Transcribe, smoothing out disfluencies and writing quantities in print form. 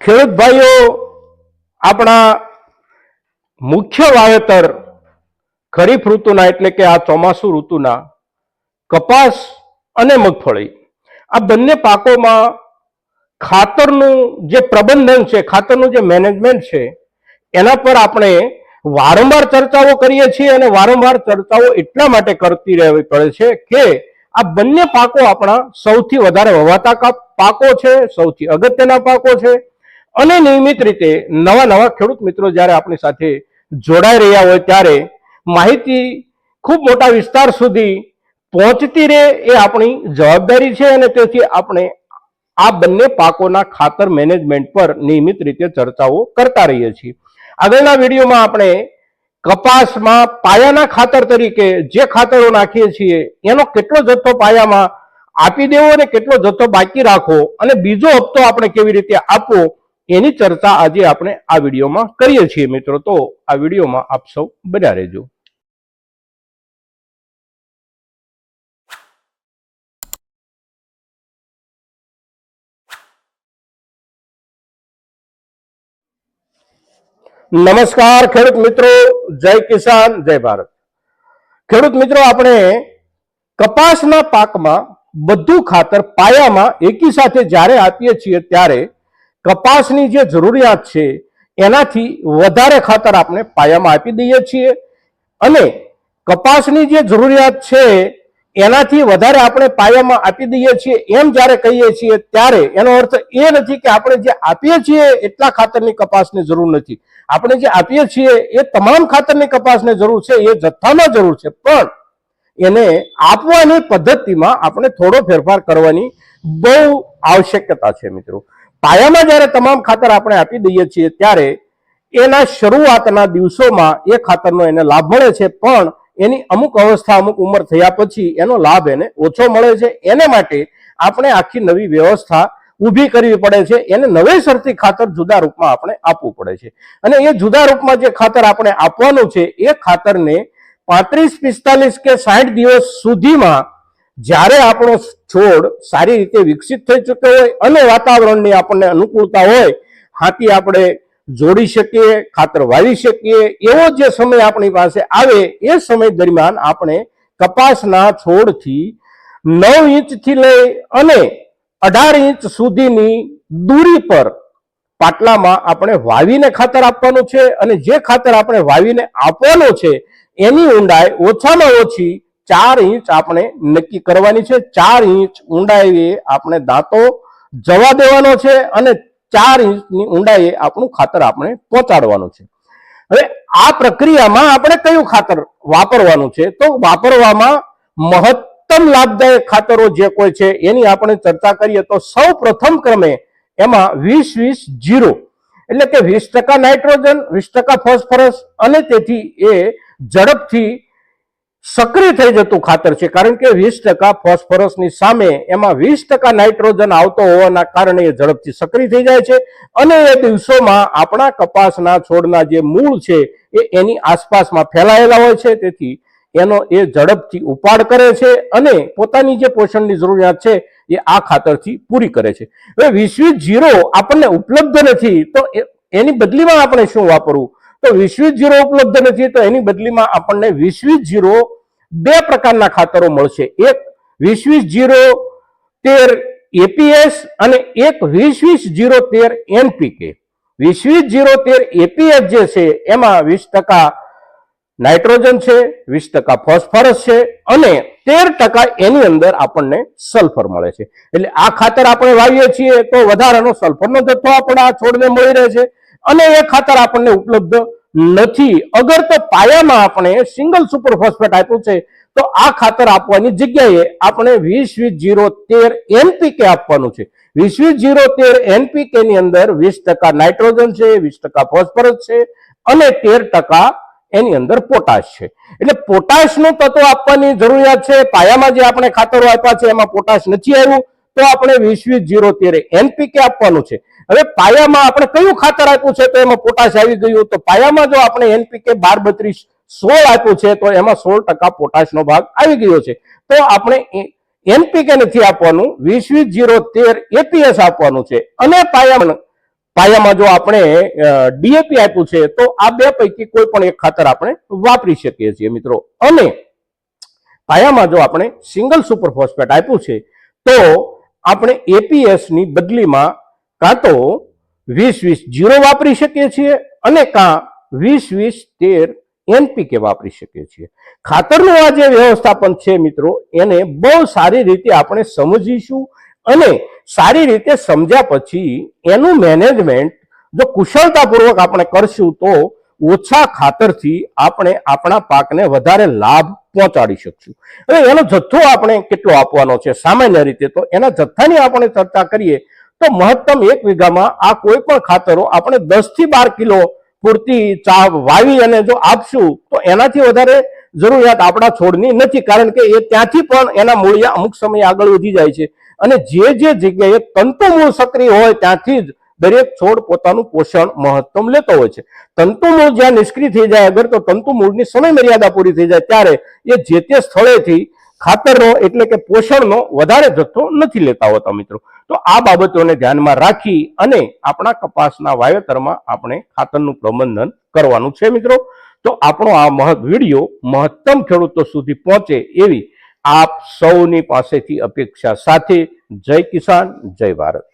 ખેડૂત ભાઈઓ, આપણા મુખ્ય વાવેતર ખરીફ ઋતુના એટલે કે આ ચોમાસુ ઋતુના કપાસ અને મગફળી આ બંને પાકોમાં ખાતરનું જે પ્રબંધન છે, ખાતરનું જે મેનેજમેન્ટ છે, એના પર આપણે વારંવાર ચર્ચાઓ કરીએ છીએ અને વારંવાર ચર્ચાઓ એટલા માટે કરતી રહેવી પડે છે કે આ બંને પાકો આપણા સૌથી વધારે વવાતા પાકો છે, સૌથી અગત્યના પાકો છે અને નિયમિત રીતે નવા નવા ખેડૂત મિત્રો જ્યારે આપણી સાથે જોડાઈ રહ્યા હોય ત્યારે માહિતી ખૂબ મોટા વિસ્તાર સુધી પહોંચતી રહે એ આપણી જવાબદારી છે અને તેથી આપણે આ બંને પાકોના ખાતર મેનેજમેન્ટ પર નિયમિત રીતે ચર્ચાઓ કરતા રહીએ છીએ. આગળના વિડીયોમાં આપણે કપાસમાં પાયાના ખાતર તરીકે જે ખાતરો નાખીએ છીએ એનો કેટલો જથ્થો પાયામાં આપી દેવો અને કેટલો જથ્થો બાકી રાખવો અને બીજો હપ્તો આપણે કેવી રીતે આપવો એની ચર્ચા આજે આપણે આ વિડીયોમાં કરીએ છીએ મિત્રો. તો આ વિડીયોમાં આપ સૌ બન્યા રહેજો. નમસ્કાર ખેડૂત મિત્રો, જય કિસાન, જય ભારત. ખેડૂત મિત્રો, આપણે કપાસના પાકમાં બધું ખાતર પાયામાં એકી સાથે જ્યારે આપીએ છીએ ત્યારે કપાસની જે જરૂરિયાત છે એનાથી વધારે ખાતર આપણે પાયામાં આપી દઈએ છીએ અને કપાસની જે જરૂરિયાત છે એનાથી વધારે આપણે પાયામાં આપી દઈએ છીએ એમ જ્યારે કહીએ છીએ ત્યારે એનો અર્થ એ નથી કે આપણે જે આપીએ છીએ એટલા ખાતરની કપાસની જરૂર નથી. આપણે જે આપીએ છીએ એ તમામ ખાતરની કપાસને જરૂર છે, એ જથ્થામાં જરૂર છે, પણ એને આપવાની પદ્ધતિમાં આપણે થોડો ફેરફાર કરવાની બહુ આવશ્યકતા છે મિત્રો. પાયામાં જ્યારે તમામ ખાતર આપણે આપી દઈએ છીએ ત્યારે એના શરૂઆતના દિવસોમાં એ ખાતરનો એને લાભ મળે છે, પણ એની અમુક અવસ્થા, અમુક ઉંમર થયા પછી એનો લાભ એને ઓછો મળે છે. એને માટે આપણે આખી નવી વ્યવસ્થા ઊભી કરવી પડે છે. એને નવેસરથી ખાતર જુદા રૂપમાં આપણે આપવું પડે છે અને એ જુદા રૂપમાં જે ખાતર આપણે આપવાનું છે એ ખાતરને 35, 45 કે 60 દિવસ સુધીમાં જ્યારે આપણો છોડ સારી રીતે વિકસિત થઈ ચૂક્યો હોય અને વાતાવરણની આપણને અનુકૂળતા હોય, હાથી આપણે જોડી શકીએ, ખાતર વાવી શકીએ, એવો જે સમય આપણી પાસે આવે એ સમય દરમિયાન આપણે કપાસના છોડથી 9 ઇંચથી લઈ અને 18 ઇંચ સુધીની દૂરી પર પાટલામાં આપણે વાવીને ખાતર આપવાનું છે અને જે ખાતર આપણે વાવીને આપવાનું છે એની ઊંડાઈ ઓછામાં ઓછી 4 ઇંચ આપણે નક્કી કરવાની છે. 4 ઇંચ ઊંડાઈએ આપણે દાંતો જવા દેવાનો છે અને 4 ઇંચની ઊંડાઈએ આપણું ખાતર આપણે પહોંચાડવાનું છે. હવે આ પ્રક્રિયામાં આપણે કયું ખાતર વાપરવાનું છે? તો વાપરવામાં મહત્તમ લાભદાયક ખાતરો જે કોઈ છે એની આપણે ચર્ચા કરીએ તો સૌ પ્રથમ ક્રમે એમાં 20-20-0 એટલે કે 20% નાઇટ્રોજન, 20% ફોસ્ફરસ અને તેથી એ ઝડપથી સક્રિય થઈ જતું ખાતર છે, કારણ કે 20% ફોસ્ફરસની સામે એમાં 20% નાઇટ્રોજન આવતો હોવાના કારણે એ ઝડપથી સક્રિય થઈ જાય છે અને એ દિવસોમાં આપણા કપાસના છોડના જે મૂળ છે એ એની આસપાસમાં ફેલાયેલા હોય છે, તેથી એનો એ ઝડપથી ઉપાડ કરે છે અને પોતાની જે પોષણની જરૂરિયાત છે એ આ ખાતરથી પૂરી કરે છે. હવે 20-20-0 આપણને ઉપલબ્ધ નથી તો એની બદલીમાં આપણે શું વાપરવું? તો 20-20-0 ઉપલબ્ધ નથી તો એની બદલીમાં આપણને 20-20-0 બે પ્રકારના ખાતરો મળશે. એક 20-20-0-13 એપીએસ અને એક 20-20-0-13 એનપીકે. 20-20-0-13 એપીએસ જે છે એમાં 20% નાઇટ્રોજન છે, 20% ફોસ્ફરસ છે અને 13% એની અંદર આપણને સલ્ફર મળે છે. એટલે આ ખાતર આપણે વાવીએ છીએ તો વધારાનો સલ્ફરનો જથ્થો આપણા છોડને મળી રહે છે અને એ ખાતર આપણને ઉપલબ્ધ નથી. અગર તો પાયામાં આપણે સિંગલ સુપર ફોસ્ફેટ આપ્યું છે તો આ ખાતર આપવાની જગ્યાએ આપણે 20-20-0-13 એનપીકે આપવાનું છે. 20-20-0-13 એનપીકે ની અંદર 20% નાઇટ્રોજન છે, 20% ફોસ્ફરસ છે અને 13% એની અંદર પોટાશ છે. એટલે પોટાશનું તત્વ આપવાની જરૂરિયાત છે. પાયામાં જે આપણે ખાતરો આપ્યા છે એમાં પોટાશ નથી આવ્યું તો આપણે 20-20-0-13 એનપીકે આપવાનું છે. હવે પાયામાં આપણે કયું ખાતર આપ્યું છે તો એમાં પોટાશ આવી ગયું, તો પાયામાં જો આપણે એનપીકે 12-32-16 આપ્યું છે તો એમાં 16% પોટાશનો ભાગ આવી ગયો છે. તો આપણે એનપીકે નથી આપવાનું, 20-20-0-13 એપીએસ આપવાનું છે અને પાયામાં પાયામાં જો આપણે ડીએપી આપ્યું છે તો આ બે પૈકી કોઈ પણ એક ખાતર આપણે વાપરી શકીએ છીએ મિત્રો. અને પાયામાં જો આપણે સિંગલ સુપર ફોસ્ફેટ આપ્યું છે તો આપણે એપીએસ ની બદલીમાં કાં તો 20-20-0 વાપરી શકીએ છીએ અને કાં 20-20-13 એનપીકે વાપરી શકીએ છીએ. ખાતરનું આ જે વ્યવસ્થાપન છે મિત્રો એને બહુ સારી રીતે આપણે સમજીશું અને સારી રીતે સમજ્યા પછી એનું મેનેજમેન્ટ જો કુશળતાપૂર્વક આપણે કરશું તો ઓછા ખાતરથી આપણે આપણા પાકને વધારે લાભ પહોંચાડી શકશું. હવે એનો જથ્થો આપણે કેટલો આપવાનો છે સામાન્ય રીતે તો એના જથ્થાની આપણે ચર્ચા કરીએ તો મહત્તમ 1 વીઘામાં આ કોઈ પણ ખાતરો આપણે 10 થી 12 કિલો પૂરતી વાવી અને જો આપશું તો એનાથી વધારે જરૂરિયાત આપણા છોડની નથી, કારણ કે એ ત્યાંથી પણ એના મૂળિયા અમુક સમય આગળ વધી જાય છે અને જે જગ્યાએ તંતુ મૂળ સક્રિય હોય ત્યાંથી જ દરેક છોડ પોતાનું પોષણ મહત્તમ લેતો હોય છે. તંતુ મૂળ જ્યાં નિષ્ક્રિય થઈ જાય અગર તો તંતુ મૂળની સમય મર્યાદા પૂરી થઈ જાય ત્યારે એ જે તે સ્થળેથી ખાતરનો એટલે કે પોષણનો વધારે જથ્થો નથી લેતા હોતા મિત્રો. તો આ બાબતોને ધ્યાનમાં રાખી અને આપણા કપાસના વાવેતરમાં આપણે ખાતરનું પ્રબંધન કરવાનું છે મિત્રો. તો આપણો આ વિડીયો મહત્તમ ખેડૂતો સુધી પહોંચે એવી આપ સૌની પાસેથી અપેક્ષા સાથે જય કિસાન જય ભારત.